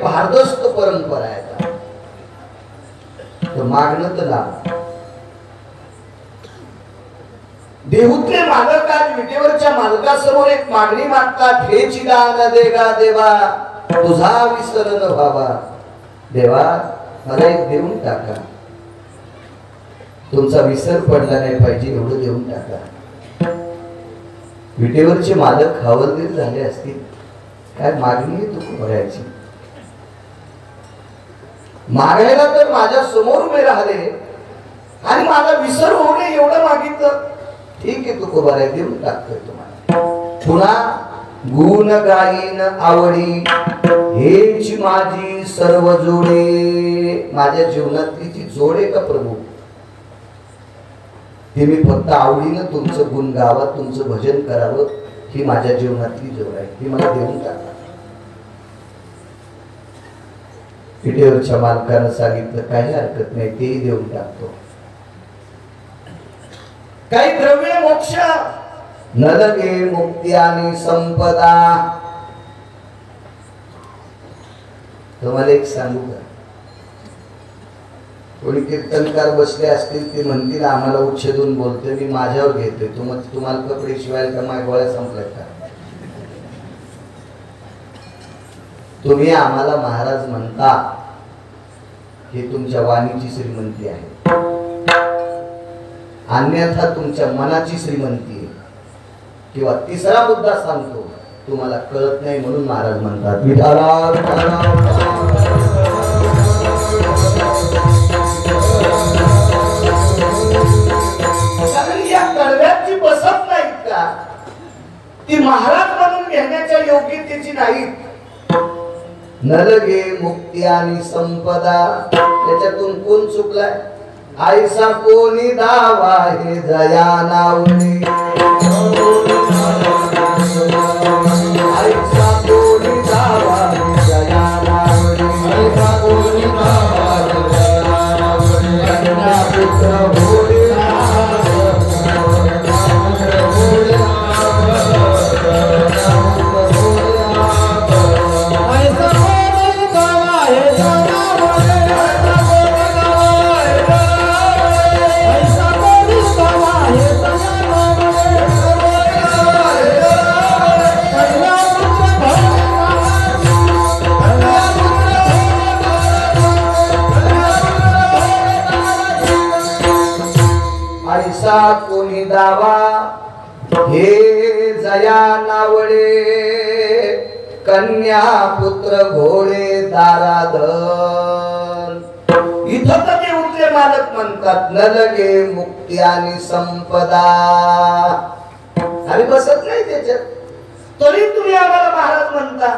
भारदस्त परंपरा आहे. तर मागणं तर लाभ देहूतले मालक आज विटेवरच्या मालकासमोर एक मागणी मागतात. हे चिदान देगा देवा तुझा विसर न व्हावा. देवा मला एक देऊन टाका, तुमचा विसर पडला नाही पाहिजे एवढं देऊन टाका. विटेवरचे मालक हवालदिल झाले असतील. काय मागणी तू भरायची मागायला तर माझ्या समोर उभे राहिले आणि माझा विसर होऊ नये एवढं मागितलं. ठीक आहे तू भराय देऊन टाकतोय तुम्हाला. पुन्हा गुण गाईन आवडी हेची माझी सर्व जोडे. माझ्या जीवनातली जी जोड आहे का प्रभू, ते मी फक्त आवडीनं तुमचं गुण गावं, तुमचं भजन करावं, ही माझ्या जीवनातली जोड आहे. ही मला देऊन टाका. विटेवरच्या मालकानं सांगितलं काही हरकत नाही, तेही देऊन टाकतो. काही द्रव्य मोक्ष न लगे मुक्ती आणि संपदा. तुम्हाला एक सांगू का, कोणी कीर्तनकार बसले असतील ते म्हणतील आम्हाला उच्छेदून बोलतोय, मी माझ्यावर घेतोय, तुम्हाला कपडे शिवायला का माझ्या गोळ्या संपल्या का. तुम्ही आम्हाला महाराज म्हणता हे तुमच्या वाणीची श्रीमंती आहे, अन्यथा तुमच्या मनाची श्रीमंती आहे. किंवा तिसरा मुद्दा सांगतो, तुम्हाला कळत नाही म्हणून महाराज म्हणतात विठाला कारण या कडव्याची बसत नाहीत का, ती महाराज म्हणून घेण्याच्या योग्यतेची नाहीत. न लगे मुक्ती आणि संपदा, त्याच्यातून कोण चुकलाय. आयसा कोणी दावा हे जया नावनी. आयसा कोणी दावा हे जया नावनी. आयसा कोणी दावा हे जया नावनी. कन्या पुत्र भोळे कोणी दावा हे जया नावळे. कन्या पुत्र घोडे दाराधन. इथं तर देऊतले मालक म्हणतात न लगे मुक्ती आणि संपदा. आम्ही बसत नाही त्याच्यात, तरी तुम्ही आम्हाला महाराज म्हणता.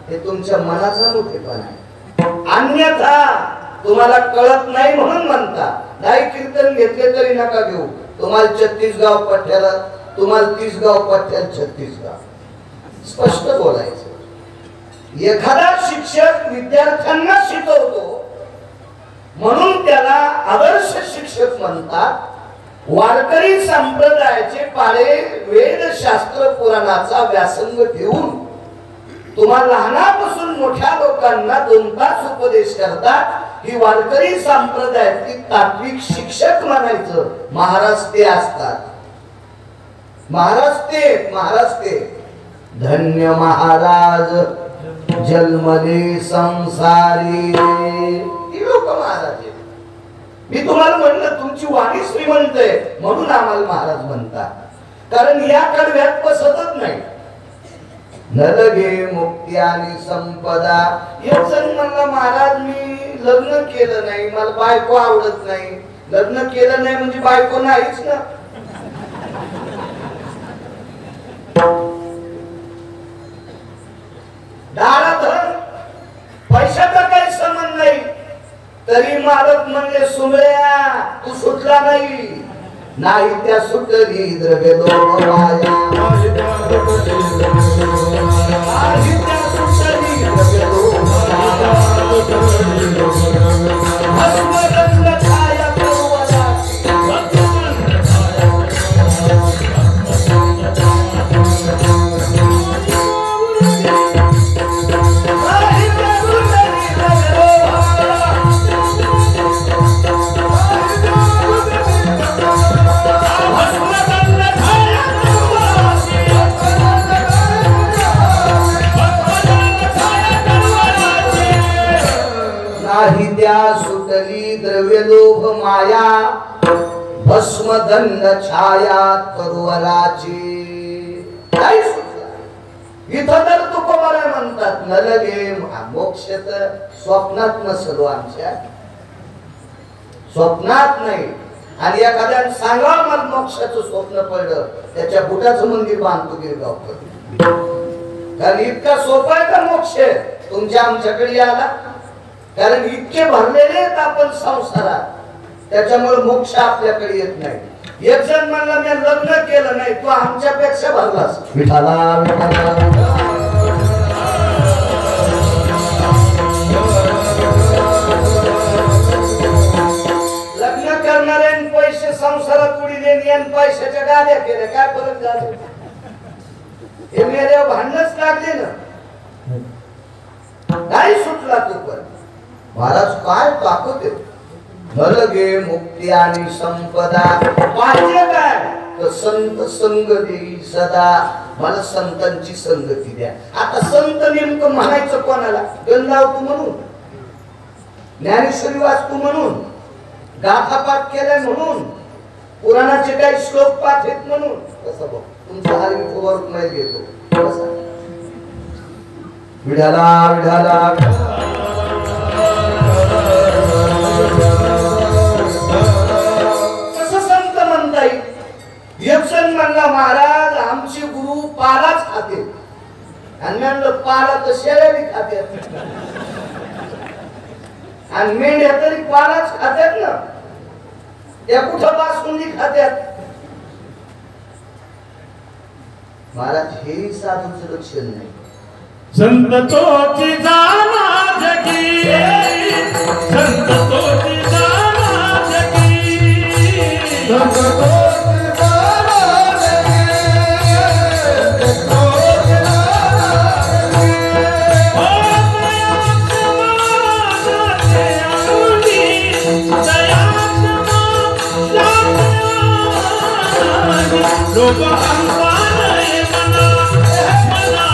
हे तुमच्या मनाचा मोठेपणा आहे, अन्यथा तुम्हाला कळत नाही म्हणून म्हणता. नाही कीर्तन घेतले तरी नका घेऊ. तुम्हाला 36 गाव पठ्याला, तुम्हाला 30 गाव पठ्याला 36 गाव. स्पष्ट बोलायचं. एखादा शिक्षक विद्यार्थ्यांना शिकवतो म्हणून त्याला आदर्श शिक्षक म्हणतात. वारकरी संप्रदायाचे पाळे वेद शास्त्र पुराणाचा व्यासंग ठेवून तुम्हाला लहानापासून मोठ्या लोकांना 2 तास उपदेश करतात. ही वारकरी संप्रदायातली तात्विक शिक्षक म्हणायचं. महाराज ते असतात. महाराज ते धन्य महाराज जन्मले संसारी. ती लोक महाराज आहेत. मी तुम्हाला म्हणलं तुमची वाणी श्रीमंत आहे म्हणून आम्हाला महाराज म्हणतात. कारण या कडव्यात बसतच नाही. न लगे मुक्ती आणि संपदा. एक जण म्हणला महाराज मी लग्न केलं नाही, मला बायको आवडत नाही. लग्न केलं नाही म्हणजे बायको नाहीच ना. दाराधन पैशाचा काही संबंध नाही. तरी मालक म्हणले सुमऱ्या तू सुटला नाही. नाही त्या सुटली द्रव्य लोभ माया. पाहित्या सुटली द्रव्य लोभ माया भस्म दंड छाया तरुवराची काय सुटला इथं तर तुकोबाला म्हणतात न लगे मोक्ष तर स्वप्नात नसलो आमच्या स्वप्नात नाही आणि एखाद्याने सांगा मला मोक्षाचं स्वप्न पडलं त्याच्या बुटाचं मंदिर बांधतो गिरगावकर कारण इतका सोपा आहे का मोक्ष तुमच्या आमच्याकडे आला कारण इतके भरलेले आहेत आपण संसारात त्याच्यामुळे मोक्ष आपल्याकडे येत नाही एक जण म्हणला मी लग्न केलं नाही तू आमच्यापेक्षा भरलास विठाला लग्न करणारे पैसे संसारात उडी देणे आणि पैशाच्या गाड्या केल्या काय फरक झाला हे मेल्यावर भांडणच लागले ना काय सुटला तू पण महाराज काय ताकद आहे नलगे मुक्ती आणि संपदा पाहिजे काय तर संत संग देई सदा मला संतांची संगती द्या आता संत नेमकं म्हणायचं कोणाला गंधावतू म्हणून ज्ञानेश्वरी वाचतू म्हणून गाथा पाठ केलाय म्हणून पुराणाचे काही श्लोक पाठ आहेत म्हणून कसं बघ तुमचा हार मी खबर नाही घेतो विढाला विढाला कसं संत म्हणता येईल एक जण म्हणला महाराज आमचे गुरु पालाच खाते आणि म्हणलं पाला तर शेळ्याने खाते आणि मेंढ्या तरी पालाच खात्यात ना त्या कुठं बासुंदी खात्यात महाराज हे साधूचं लक्षण नाही संत तोची जाना जगी संत तोची जाना जगी संत तोची जाना जगी तोची जाना जगी ओ दया समाजाचे आऊनी दया समाजाचे लोक अंताने मना मना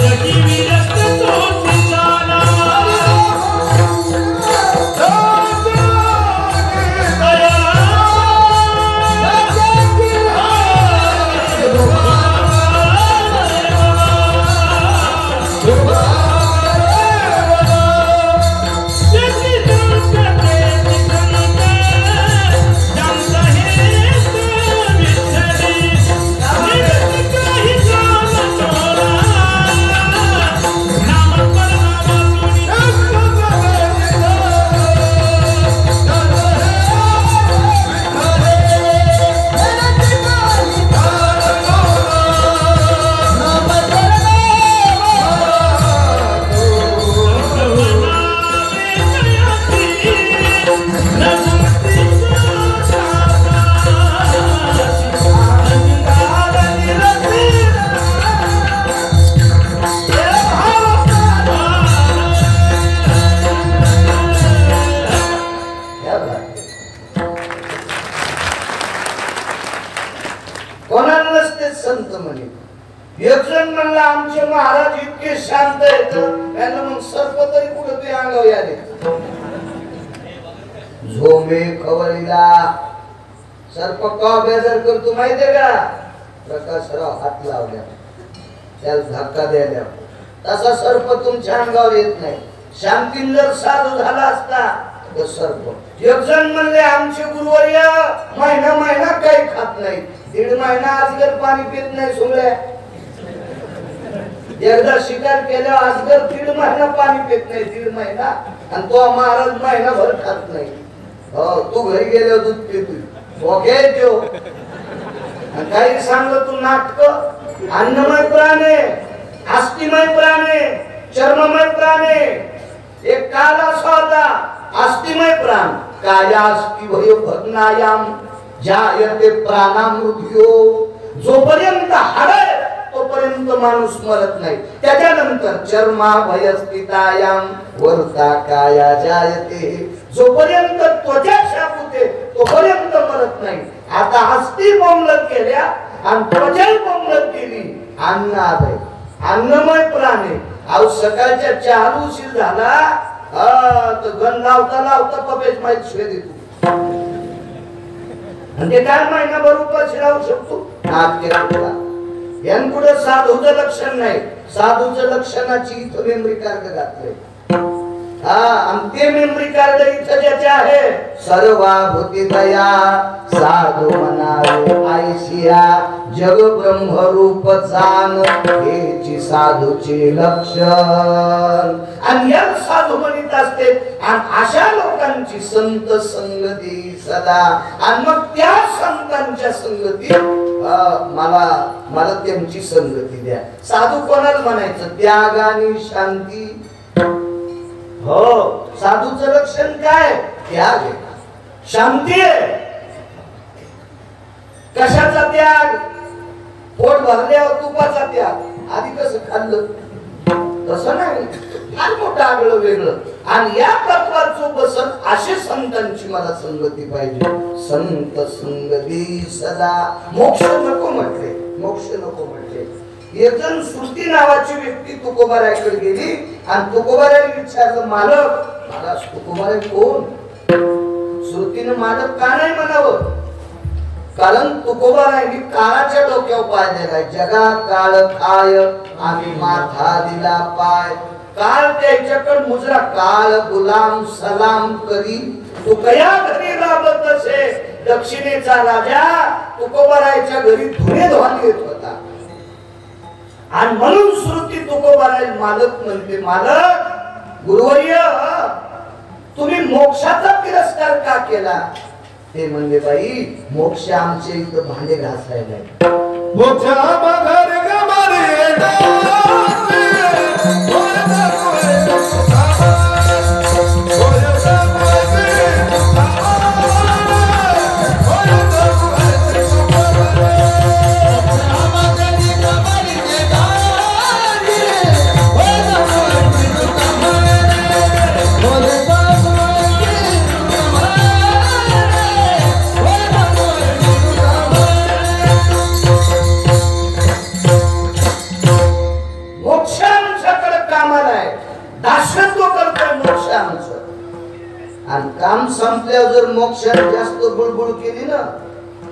जगी विरक्त तोची जाना संत म्हणे एक जण म्हणला आमचे महाराज इतके शांत आहेत त्यांना मग सर्प तरी कुठे ते अंगावर आले झोमे खवळीला सर्प का बेजार करतो माहितीये का प्रकाशराव हात लावल्या त्याला धक्का द्यायला तसा सर्प तुमच्या अंगावर येत नाही शांतीन जर साधू झाला असता तर सर्प एक जण म्हणले आमचे गुरुवर्य महिना महिना काही खात नाही 1.5 महिना आजगर पाणी पित नाही सुमल्या एकदा शिकार केल्या आजगर 1.5 महिना पाणी पित नाही 1.5 महिना आणि तो महाराज महिनाभर खात नाही हो तू घरी गेल्यावर दूध पितो ओके तो काही सांगलं तू नाटक अन्नमय प्राणे अस्थिमय प्राणे चर्ममय प्राणे एक काल असा होता अस्थिमय प्राण कायास्ति भयो भग्नायाम जायते प्राणामृत्यो जोपर्यंत हाडे तोपर्यंत माणूस मरत नाही त्याच्यानंतर चर्मा भयस्थितायाम वर्ता काया जायते जोपर्यंत त्वचा शाप होते तोपर्यंत मरत नाही आता अस्थि बोंबलत केल्या आणि त्वचा बोंबलत केली अन्न आलंय अन्नमय प्राणे अहो सकाळच्या 4 उशीर झाला तर गण लावता लावता पपेच माहित शिवाय देतो म्हणजे काय महिनाभर उपाशी राहू शकतो नाद केला यांपुढे साधूचं लक्षण नाही साधूचं लक्षणाची इथं मेमरी कार्ड घातलंय आणि ते मेमरी कार्ड इथं ज्याचे आहे सर्वाभूती दया साधू म्हणावे आयशिया जग ब्रह्म रूप जाण हेची साधूचे लक्षण आणि या साधू म्हणत असते आणि अशा लोकांची संत संगती सदा आणि मग त्या संतांच्या संगती मला त्यांची संगती द्या साधू कोणाला म्हणायचं त्याग आणि शांती हो साधूचं लक्षण काय त्याग आहे शांती आहे कशाचा त्याग पोट भरल्यावर तुपाचा त्याग आधी कसं खाल्लं तसं नाही फार मोठं आगळं वेगळं आणि या तत्वात जो बसत असे संतांची मला संगती पाहिजे संत संगती सदा मोक्ष नको म्हटले मोक्ष नको म्हटले एक जण श्रुती नावाची व्यक्ती तुकोबारायकडे गेली आणि तुकोबारायला विचारलं मालक मला तुकोबाराय कोण श्रुतीनं मालक का नाही म्हणावं कारण तुकोबारायनी काळाच्या डोक्यावर पाय दिलाय जगा काळ काय आम्ही माथा दिला पाय काळ त्याच्याकडे मुजरा काळ गुलाम सलाम करी तू कया घरी राबत असे दक्षिणेचा राजा तुकोबारायच्या घरी धुणे धुवान येत होता आणि म्हणून श्रुती तुकोबाराय मालक म्हणते मालक गुरुवर्य तुम्ही मोक्षाचा तिरस्कार का केला ते म्हणले बाई मोक्ष आमचे इथं भांडे घासायला आणि काम संपल्यावर जर मोक्षाने जास्त बुळबुळ केली ना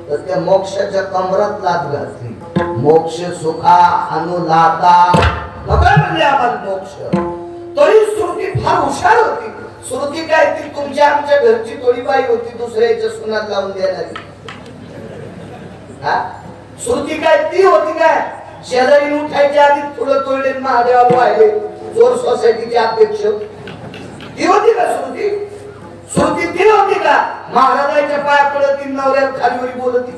तर त्या मोक्षाच्या कमरात लात घातली मोक्ष सुखा अनुलाता बघा म्हणजे आम्हाला मोक्ष तरी श्रुती फार हुशार होती श्रुती काय ती तुमच्या आमच्या घरची तोडीबाई होती दुसऱ्याच्या सुनात लावून देणारी श्रुती काय ती होती काय शेजारी उठायच्या आधी फुलं तोडले महादेवाला वाहिले चोर सोसायटीचे अध्यक्ष ती होती का श्रुती श्रुती ती होती का महाराजांच्या पाया पडत ती नवऱ्यात खालीवरी बोलती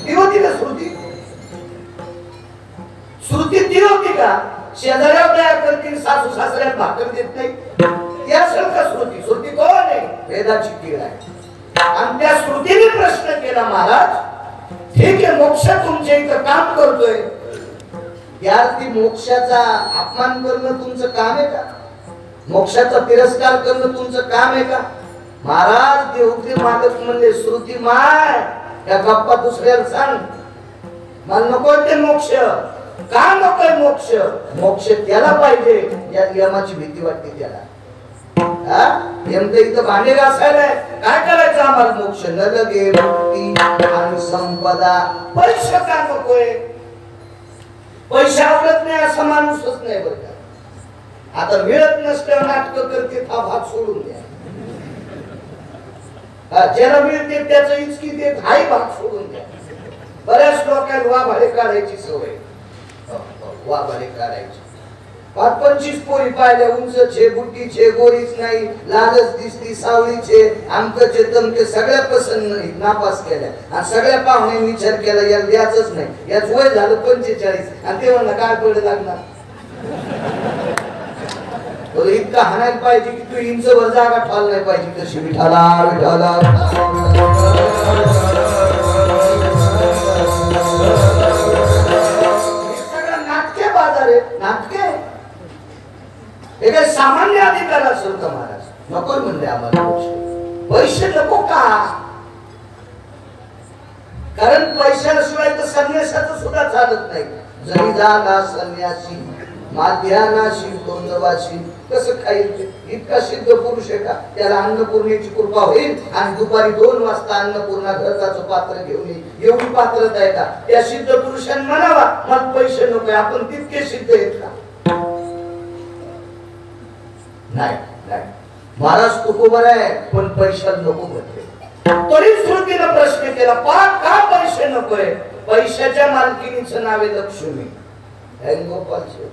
ती होती का श्रुती श्रुती ती होती का शेजाऱ्यावर दया करतील सासू सासऱ्यात भाकर देत नाही ती असेल का श्रुती श्रुती कोण आहे वेदाची कीड आहे आणि त्या श्रुतीने प्रश्न केला महाराज ठीक आहे मोक्ष तुमच्या इथं काम करतोय यार ती मोक्षाचा अपमान करणं तुमचं काम आहे का मोक्षाचा तिरस्कार करणं तुमचं काम आहे का महाराज देवते मालक म्हणले श्रुती माय या गप्पा दुसऱ्याला सांग मला नको ते मोक्ष का नकोय मोक्ष मोक्ष त्याला पाहिजे या यमाची भीती वाटते त्याला यमचं इथं भांडे घासायला काय करायचं आम्हाला मोक्ष न लगे मुक्ती आणि संपदा पैसे का नकोय पैसे आवडत नाही असा माणूसच नाही बरं का आता मिळत नसल्यावर नाटक करते हा भाग सोडून द्या ज्याला मिळते त्याचं इचकी देत हाही भाग सोडून द्या बऱ्याच लोकांना वाभाडे काढायची सवय वाभाडे काढायची 25 पोरी पाहिल्या उंचचे बुट्टीचे गोरीच नाही लालच दिसती सावळीचे आमकचे तमके सगळ्या पसंत नाही नापास केल्या आणि सगळ्या पाहुण्यांनी विचार केला याला द्यायचंच नाही याच वय झालं 45 आणि ते म्हणलं काय पडे लागणार इतका हाणायला पाहिजे की तू इंचभर जागा ठाल नाही पाहिजे तशी विठाला विठाला सगळं नाटके बाजार आहे नाटके हे काय सामान्य अधिकार असेल का महाराज नको म्हणले आम्हाला पैसे नको का कारण पैशाशिवाय तर संन्यासाचं सुद्धा चालत नाही जरी झाला संन्यासी माध्यानाशी दोंदवाशी कसं खाईल? इतका सिद्ध पुरुष आहे का? त्याला अन्नपूर्णेची कृपा होईल आणि दुपारी 2 वाजता अन्नपूर्णा घरकाचं पात्र घेऊन येईल एवढी पात्रता आहे का? त्या सिद्ध पुरुषांनी म्हणावा मला पैसे नको, आपण तितके सिद्ध आहेत का? नाही नाही, महाराज तुकोबर आहे पण पैशाला नको म्हटले. तरी श्रुतीनं प्रश्न केला का पैसे नकोय? पैशाच्या मालकीनीचं नाव आहे लक्ष्मी. गोपालचे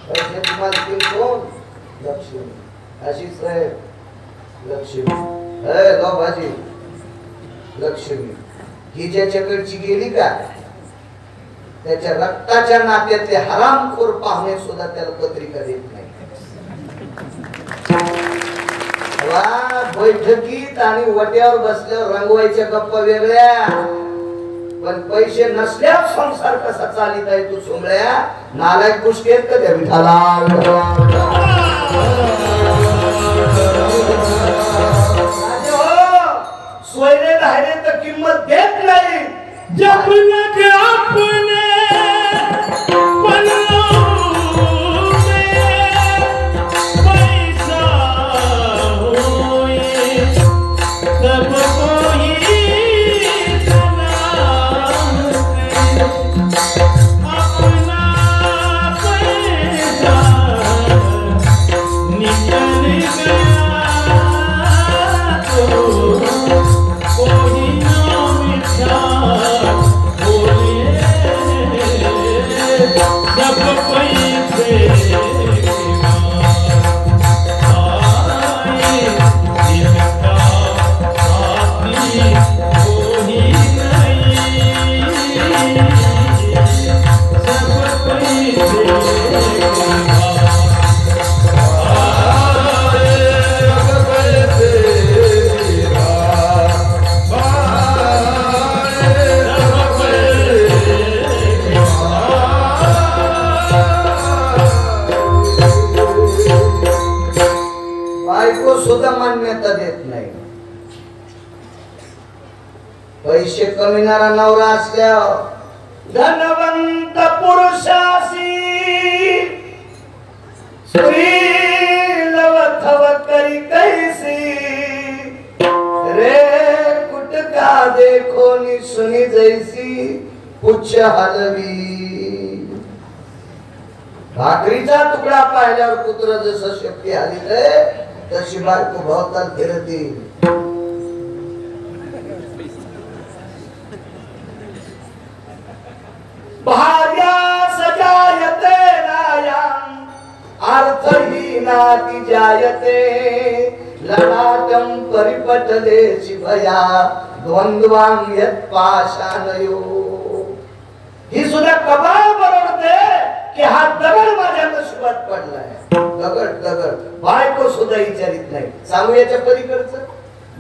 पैशाची मालकीन कोण? लक्ष्मी. आशिष साहेब लक्ष्मी. गाव भाजी लक्ष्मी. ही ज्याच्याकडची गेली का त्याच्या रक्ताच्या नात्यातले हरामखोर पाहुणे सुद्धा त्याला पत्रिका देत नाही. बैठकीत आणि वट्यावर बसल्यावर रंगवायच्या गप्पा वेगळ्या, पण पैसे नसल्यावर संसार कसा चालित आहे तू सोमळ्या? नालायक गोष्टी आहेत का त्या विठाला? सोयरे धायरे तर किंमत देत नाही. जब लग अपने पल्लों में पैसा होए तब कोई सलाम करे. अपना पैसा निकल गया तो कोई ना मिटा. सुद्धा मान्यता देत नाही. पैसे कमिणारा नवरा असल्यावर धनवंत पुरुषासी स्त्री लवथव करी कैसी रे कुटका देखो नि सुनी जैसी पुच्छ हलवी. भाकरीचा तुकडा पाहिल्यावर कुत्र जसं शक्ती आली तशी बायको भोवताल फिरती. भार्या सजायते नायाम अर्थहीनाति जायते ललाटं परिपटले शिभया द्वंद्वां यत्पाशानयो. ही सुद्धा कबाळ बरडते की हा दगड माझ्या नशिबात पडलाय. दगड दगड बायको सुद्धा विचारित नाही. सांगू याच्या पलीकडचं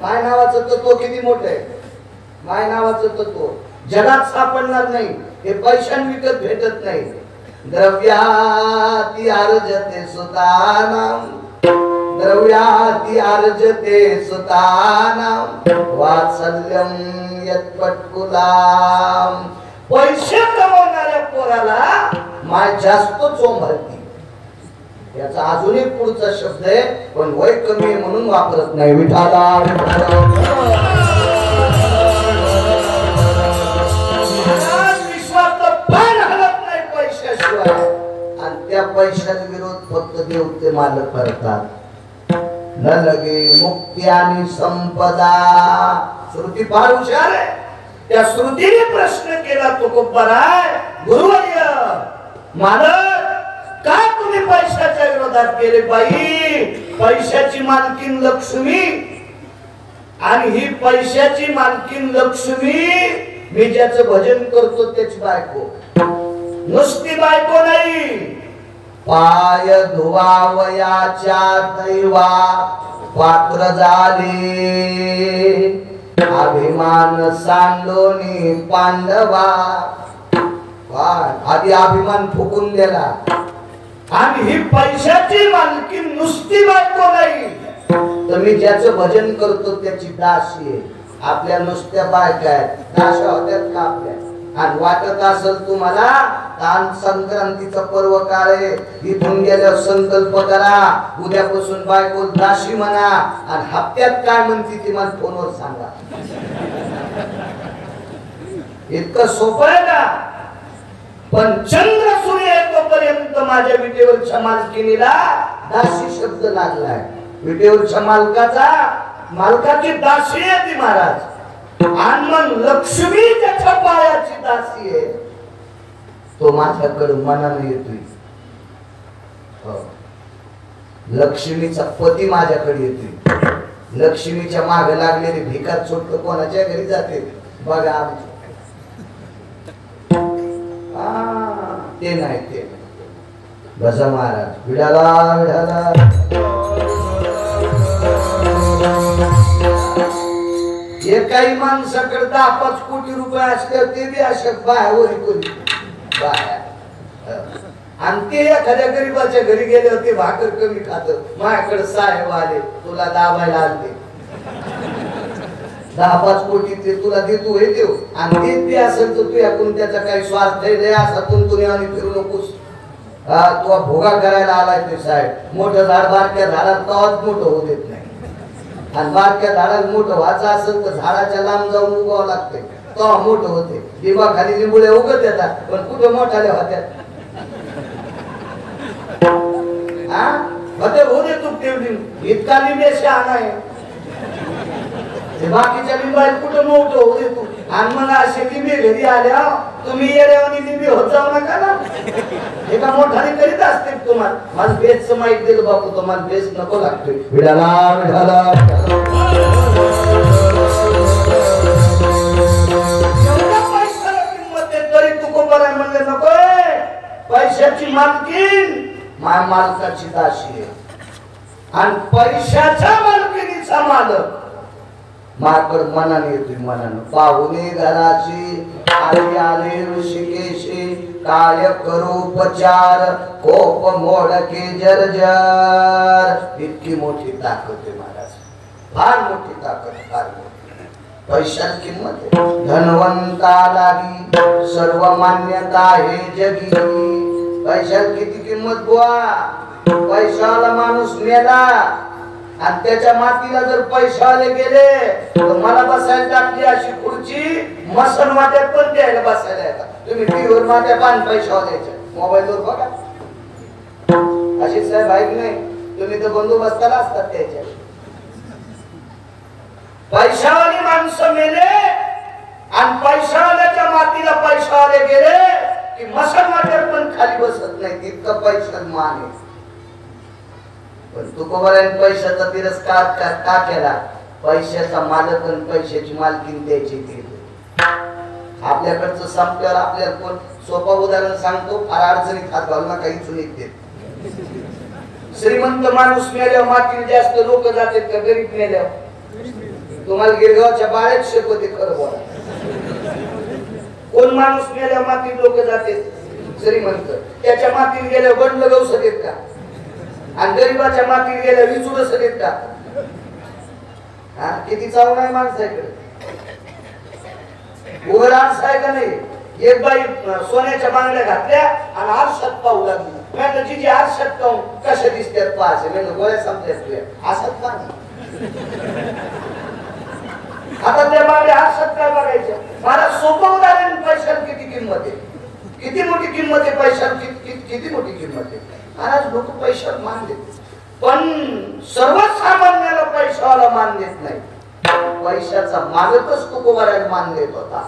माय नावाचं तत्व किती मोठं आहे. माय नावाचं तत्व जगात सापडणार नाही. हे पैशान विकत भेटत नाही. द्रव्याती अर्जते सुतानाम द्रव्याती अर्जते सुतानाम वात्सल्यम यत्पटकुलाम. पैसे कमवणाऱ्या पोराला माय जास्त चोंबरती. याचा अजून एक पुढचा शब्द आहे पण वय कमी आहे म्हणून वापरत नाही. विठाला विश्वास पण हलत नाही पैशाशिवाय. आणि त्या पैशाचा विरोध फक्त देव ते मालक करतात. न लगे मुक्ती आणि संपदा. श्रुती फार हुशार आहे. त्या श्रुतीने प्रश्न केला तुकोबराय गुरुवर्य मालक का तुम्ही पैशाच्या विरोधात केले? बाई पैशाची मालकीन लक्ष्मी आणि ही पैशाची मालकीन लक्ष्मी मी ज्याचं भजन करतो त्याची बायको. नुसती बायको नाही. पाय धुवावयाच्या दैवा पात्र झाले अभिमान सांडोनी पांडवा. आधी अभिमान फुकून दिला. आणि ही पैशाची मालकी नुसती बायको नाही तर मी ज्याचं भजन करतो त्याची दासी आहे. आपल्या नुसत्या बायका आहेत दाशा होत्यात का आपल्या? आणि वाटत असेल तुम्हाला तान संक्रांतीचा पर्व काळ आहे, इथून गेल्यावर संकल्प करा उद्यापासून बायको दाशी म्हणा आणि हप्त्यात काय म्हणते ती मला फोनवर सांगा. इतकं सोपं आहे का? पण चंद्र सूर्य येतोपर्यंत माझ्या विटेवरच्या मालकिनीला दासी शब्द लागलाय. विटेवरच्या मालकाची दासी आहे ती महाराज. आणि मग लक्ष्मी त्याच्या पायाची दासी आहे, तो माझ्याकडे मनाने येतोय. लक्ष्मीचा पती माझ्याकडे येतोय. लक्ष्मीच्या मागे लागलेली भिकार छोट कोणाच्या घरी जाते बघा. ते नाही ते बसा महाराज विडाला विडाला. काही माणसाकडे 10-5 कोटी रुपये असते ते बी अशा बायावर बाया. आणि ते एखाद्या गरीबाच्या घरी गेले होते भाकर कमी खात. माझ्याकडे साहेब आले तुला दाबायला आलते 10-5 कोटी ते तुला देतो हे देऊ. आणि देत बी असेल तर तू याकडून त्याचा काही स्वार्थ आहे असा तुंतुने आणि फिरू नकोस. तुला भोगा करायला आलाय ते साहेब. मोठं झाड बारक्या झाडात तवाच मोठं होऊ देत नाही. आणि बारक्या झाडात मोठं व्हायचं असेल तर झाडाच्या लांब जाऊन उगावं लागतंय तेव्हा मोठं होते. लिंबा खाली लिंबुळ्या उगत येतात पण कुठं मोठाल्या होत्या होते होते तू तेवढी इतका लिंबेशी आणाय बाकीच्या लिंबाला कुठं मोठं होते तू. आणि मग असे लिंबे घरी आल्या तुम्ही येड्यावानी लिंबे होत जाऊ नका ना. एका मोठाने करीत असते तुम्हाला. मला बेसचं माहित दिलं बापू तुम्हाला बेस नको लागतोय. विडाला विडाला एवढा पैशाला किंमत आहे तरी तू कोपरा म्हणले नकोय. पैशाची मालकीन माझ्या मालकाची दाशी आहे आणि पैशाच्या मालकीनीचा मालक माझ्याकडे मनाने येतोय मनानं. पाहुणे घराची आले आले ऋषिकेशी काय करू उपचार कोप मोडके जर्जर. इतकी मोठी ताकद आहे महाराज, फार मोठी ताकद, फार मोठी. पैशाची किंमत आहे. धनवंता लागी सर्व मान्यता हे जगी. पैशाला किती किंमत बुवा. पैशाला माणूस मेला आणि त्याच्या मातीला जर पैशावाले गेले तर मला बसायला टाकली अशी खुर्ची मसन वाट्यात पण द्यायला बसायला येतात. तुम्ही टीव्हीवर मात्या पान पैशावाल्याच्या मोबाईलवर बघा. अशी साहेब ऐक नाही तुम्ही तर बंदोबस्ताला असतात त्याच्या. पैशावाली माणसं मेले आणि पैशावाल्याच्या मातीला पैशावाले गेले की मसन वाट्यात पण खाली बसत नाही. तितका पैशात मान आहे. पण तुकोबाराने पैशाचा तिरस्कार का केला? पैशाचा मालक आणि पैशाची मालकीन द्यायची ती. आपल्याकडचं संपल्यावर आपल्याला कोण सोपा उदाहरण सांगतो, फार अडचणीत हात घालू नका काहीच निघते. श्रीमंत माणूस मेल्यावर मातीला जास्त लोक जातात का गरीब मेल्यावर? तुम्हाला गिरगावच्या बाळेत शिकवते खरं बोला. कोण माणूस मेल्यावर मातीत लोक जाते? श्रीमंत. त्याच्या मातीत गेल्यावर बंड गवसत येत का? आणि गरीबाच्या मातीत गेल्या विचूडस देत का? किती चावून आहे माणसाकडे. उघड आरसा आहे का नाही? एक बाई सोन्याच्या बांगड्या घातल्या आणि आरशात पाहू लागली. म्हटलं तिची आरशात पाहून कशा दिसतात पाहायचे. म्हणजे गोळ्या संपल्यात तुझ्या असत ना. आता त्या बांगड्या आरशात काय बघायच्या? मला सोपं उदाहरण. पैशाला किती किंमत आहे, किती मोठी किंमत आहे पैशाला. किती मोठी किंमत आहे. महाराज लोक पैशाला मान देत पण सर्वसामान्याला पैशाला मान देत नाही. पैशाचा मालकच तुकोबाराला मान देत होता.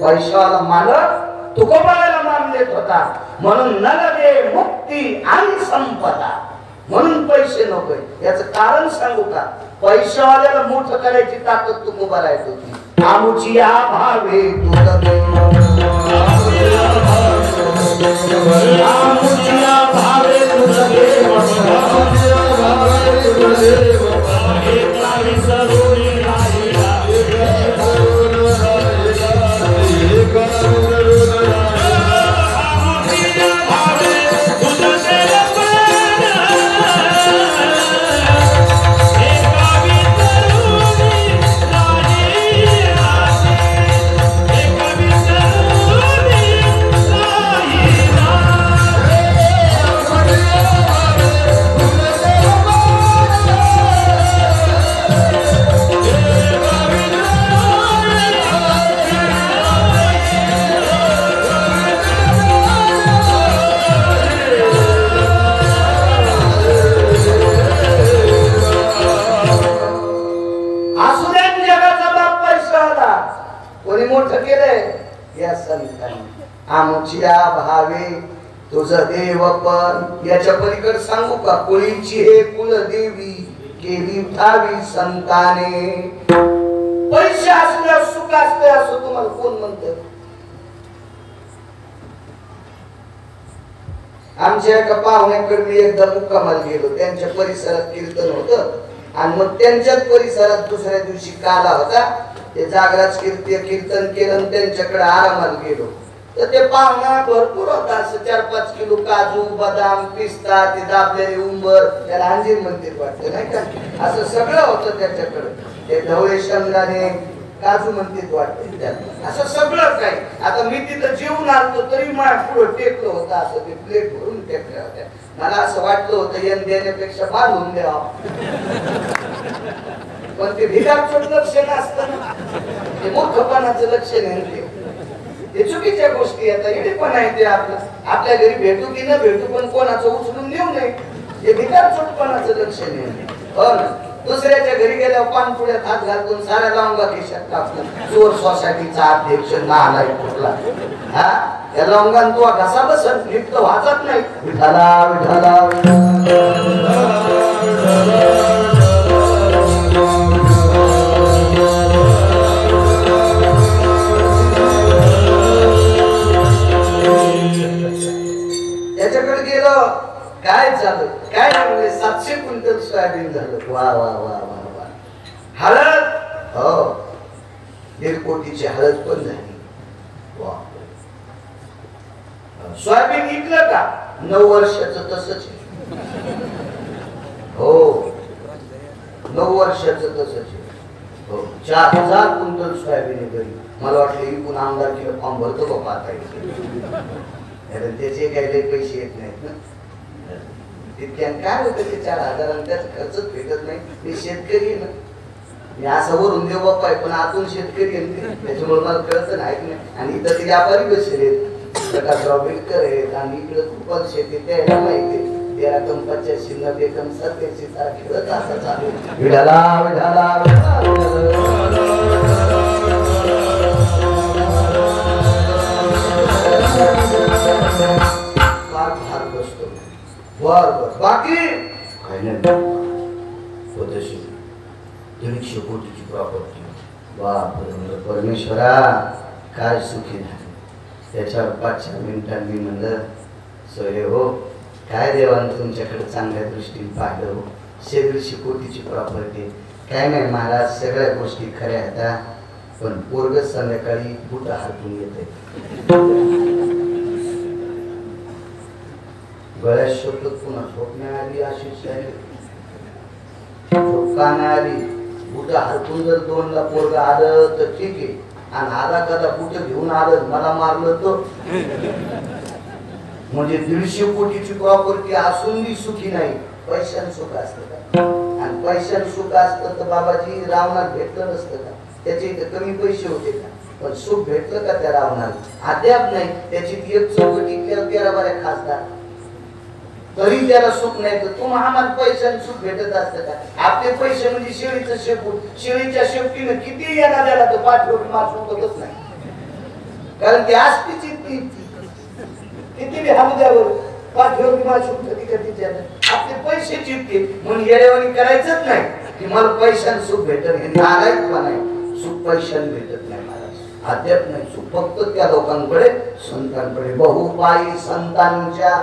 पैशाला मालक तुकोबाराला मान देत होता. म्हणून न लगे मुक्ती आणि संपदा. म्हणून पैसे नको. याचं कारण सांगू का? पैशावाल्याला मोठं करायची ताकद तुकोबारायत होती. आमुची भावे तुझं देव पण याच्या पलीकडे सांगू का कुळीची हे कुलदेवी केली ठावी संताने पैसे असल्या सुख असते असं तुम्हाला कोण म्हणतं आमच्या एका पाहुण्याकडे मी एकदा मुक्कामाला गेलो त्यांच्या परिसरात कीर्तन होतं आणि मग त्यांच्याच परिसरात दुसऱ्या दिवशी काला होता ते जागराज कीर्तन केलं त्यांच्याकडे आरामाला गेलो तर ते पाहुणा भरपूर होता असं 4-5 किलो काजू बदाम पिस्ता ते दाबलेले उंबर त्याला अंजीर मंदिर वाटतं नाही का असं सगळं होतं त्याच्याकडे ते ढवळे शंभराने काजू मंदिर वाटते त्यात असं सगळं काही आता मी तिथं जेवून आलतो तरी माझ्या पुढं टेकलं होतं असं ते प्लेट भरून टेकल्या होत्या मला असं वाटलं होतं येण देण्यापेक्षा बांधून द्यावं पण ते भिगाचं लक्षण असतं ना ते मूर्खपणाचं लक्षण आहे ते चुकीच्या गोष्टी आता येडेपण आहे ते आपल्या घरी भेटू की न भेटू पण कोणाचं उचलून देऊ नये हे भिकार चोटपणाचं लक्षण आहे हो ना दुसऱ्याच्या घरी गेल्यावर पानपुड्यात हात घालून साऱ्या लावंगा खिशात टाकलं चोर सोसायटीचा अध्यक्ष नालाय कुठला हा या लावंगान तो घसा बसत नीट वाचत नाही विठाला विठाला त्याच्याकडे गेलो काय झालं काय म्हणजे 700 क्विंटल सोयाबीन झालं वा वा वा वा वा हळद हो 1.5 कोटीची हळद पण झाली वा सोयाबीन विकलं का 9 वर्षाचं तसंच हो 9 वर्षाचं तसंच हो 4000 क्विंटल सोयाबीन घरी मला वाटलं इकून आमदार किंवा फॉर्म भरतो का पाहता त्याचे काही पैसे येत नाहीत ना तितक्यान काय होतं ते 4000 आणि त्याचा खर्चच भेटत नाही मी शेतकरी ना मी असं वरून देव बाप्पा आहे पण आतून शेतकरी आहे त्याच्यामुळे मला कळत नाही आणि इथं ते व्यापारी बसले प्रकाशराव बिडकर आहेत आणि इकडे खूपच शेती त्याला माहिती 1385 87 खेळत असं चालू विढाला विढाला बाकी काही नाही 150 कोटीची प्रॉपर्टी बाप परमेश्वरा काय सुखी झाले त्याच्यावर 5-6 मिनिटांनी म्हणलं सोय हो काय देवानं तुमच्याकडे चांगल्या दृष्टीने पाहिलं हो 150 कोटीची प्रॉपर्टी काय नाही महाराज सगळ्या गोष्टी खऱ्या आता पण पोरग संध्याकाळी बुटा हातून येते गळ्यात शब्द पुन्हा झोपण्या आली अशी झोपकाना आली बुट हरकून जर 2ला पोरग आलं तर ठीक आहे आणि आधा कदा बुट घेऊन आलं मला मारलं तर म्हणजे 150 कोटीची प्रॉपर्टी असून बी सुखी नाही पैशान सुख असतं का आणि पैशान सुख असतं तर बाबाजी रावणात भेटलं नसतं का त्याचे इथे कमी पैसे होते का पण सुख भेटलं का त्या रावणाला अद्याप नाही त्याची ती एक चौकट टिकल्यावर 13-12 खासदार तरी त्याला सुख नाही तर तुम्हाला आम्हाला पैशाने सुख भेटत असतं का आपले पैसे म्हणजे शेळीचं शेपूट शेळीच्या शेपटीनं किती येणार त्याला तर पाठवून मास उठतच नाही कारण ती आस्तीची किती बी हमुद्यावर पाठवून मास उठती का तिच्या आपले पैसे जितके म्हणून येडेवाणी करायचंच नाही की मला पैशाने सुख भेटत हे नालायकपणा नाही सुख पैशाने भेटत नाही महाराज अद्याप नाही सुख फक्त त्या लोकांकडे संतांकडे बहुपायी संतांच्या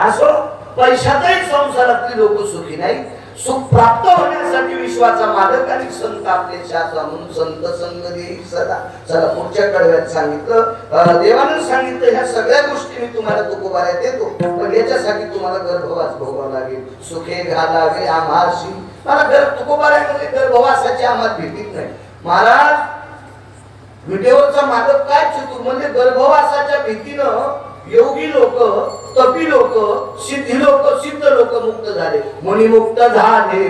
असो पैशातही संसारातली लोक सुखी नाही सुख प्राप्त होण्यासाठी विश्वाचा मालक आणि संत आपले शास्त्र म्हणून संत संग देई सदा चला पुढच्या कडव्यात सांगितलं देवानं सांगितलं ह्या सगळ्या गोष्टी मी तुम्हाला तुकोबाऱ्यात देतो पण याच्यासाठी तुम्हाला गर्भवास भोगावा लागेल सुखे घालावे आम्हाशी मला तुकोबाऱ्यामध्ये गर्भवासाची आम्हाला भीतीच नाही महाराज विटेवरचा मालक काय चतुर म्हणजे गर्भवासाच्या भीतीनं योगी लोक तपी लोक सिद्धी लोक सिद्ध लोक मुक्त झाले मुनी मुक्त झाले